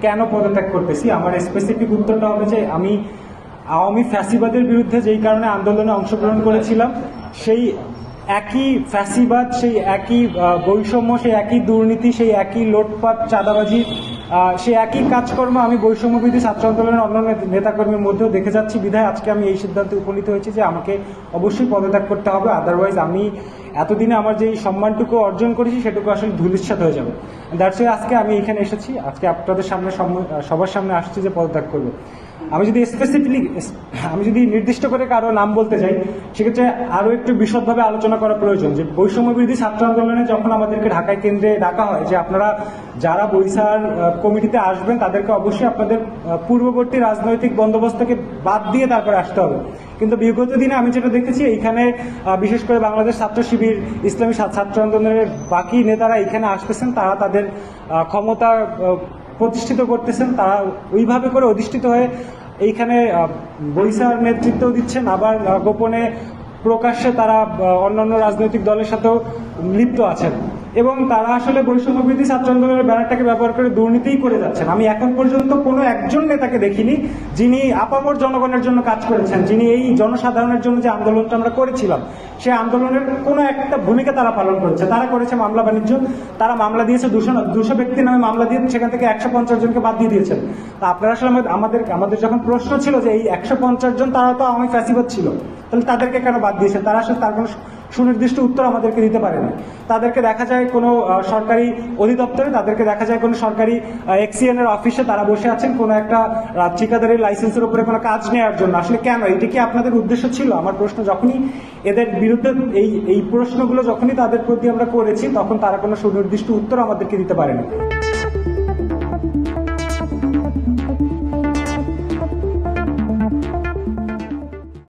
কেন পদত্যাগ করতেছি, আমার স্পেসিফিক উত্তরটা হবে যে আমি আওয়ামী ফ্যাসিবাদের বিরুদ্ধে যেই কারণে আন্দোলনে অংশগ্রহণ করেছিলাম, সেই একই ফ্যাসিবাদ, সেই একই বৈষম্য, সেই একই দুর্নীতি, সেই একই লোটপাট চাঁদাবাজি, সেই একই কাজকর্ম আমি বৈষম্যবিরোধী ছাত্র আন্দোলনের অন্যান্য নেতাকর্মীর মধ্যেও দেখে যাচ্ছি। বিধায় আজকে আমি এই সিদ্ধান্তে উপনীত হয়েছি যে আমাকে অবশ্যই পদত্যাগ করতে হবে, আদারওয়াইজ আমি এতদিনে আমার যে সম্মানটুকু অর্জন করেছি সেটুকু আসলে ধূলিসাৎ হয়ে যাবে। দ্যাটস ওয়াই আজকে আমি এখানে এসেছি, আজকে আপনাদের সামনে সবার সামনে আসছি যে পদত্যাগ করবো। আমি যদি নির্দিষ্ট করে কারো নাম বলতে চাই, সেক্ষেত্রে আরো একটু বিশদভাবে আলোচনা করা প্রয়োজন যে বৈষম্য বিরোধী ছাত্র আন্দোলনে যখন আমাদেরকে ঢাকায় কেন্দ্রে ডাকা হয় যে আপনারা যারা বৈশার কমিটিতে আসবেন তাদেরকে অবশ্যই আপনাদের পূর্ববর্তী রাজনৈতিক বন্দোবস্তকে বাদ দিয়ে তারপরে আসতে হবে। কিন্তু বিগত দিনে আমি যেটা দেখেছি, এইখানে বিশেষ করে বাংলাদেশ ছাত্র শিবির, ইসলামী ছাত্র আন্দোলনের বাকি নেতারা এখানে আসতেছেন, তারা তাদের ক্ষমতা প্রতিষ্ঠিত করতেছেন, তারা ওইভাবে করে অধিষ্ঠিত হয়ে এইখানে বৈশার নেতৃত্ব দিচ্ছেন, আবার গোপনে প্রকাশ্যে তারা অন্যান্য রাজনৈতিক দলের সাথেও লিপ্ত আছেন এবং তারা আসলে বৈষম্য বিরোধী ছাত্র আন্দোলনের ব্যানারটাকে ব্যবহার করে দুর্নীতিই করে যাচ্ছেন। আমি এখন পর্যন্ত কোনো একজন নেতাকে দেখিনি যিনি আপামর জনগণের জন্য কাজ করেছেন, যিনি এই জনসাধারণের জন্য যে আন্দোলনটা আমরা করেছিলাম সেই আন্দোলনের কোনো একটা ভূমিকা তারা পালন করেছে। তারা করেছে মামলা বাণিজ্য, তারা মামলা দিয়েছে 200 ব্যক্তির নামে মামলা দিয়ে সেখান থেকে 150 জনকে বাদ দিয়ে দিয়েছেন। তা আপনারা আসলে আমাদের যখন প্রশ্ন ছিল যে এই 150 জন তারা তো আওয়ামী ফ্যাসিবাদ ছিল, তাহলে তাদেরকে কেন বাদ দিয়েছেন, তারা আসলে তার কোনো সুনির্দিষ্ট উত্তর আমাদেরকে দিতে পারেনি। তাদেরকে দেখা যায় কোনো সরকারি অধিদপ্তরে, তাদেরকে দেখা যায় কোনো সরকারি এক্সিএন এর অফিসে তারা বসে আছেন কোনো একটা ঠিকাদারি লাইসেন্সের উপরে কোনো কাজ নেওয়ার জন্য। আসলে কেন, এটা কি আপনাদের উদ্দেশ্য ছিল? আমার প্রশ্ন, যখনই এদের বিরুদ্ধে এই প্রশ্নগুলো যখনই তাদের প্রতি আমরা করেছি তখন তারা কোনো সুনির্দিষ্ট উত্তর আমাদেরকে দিতে পারেনি।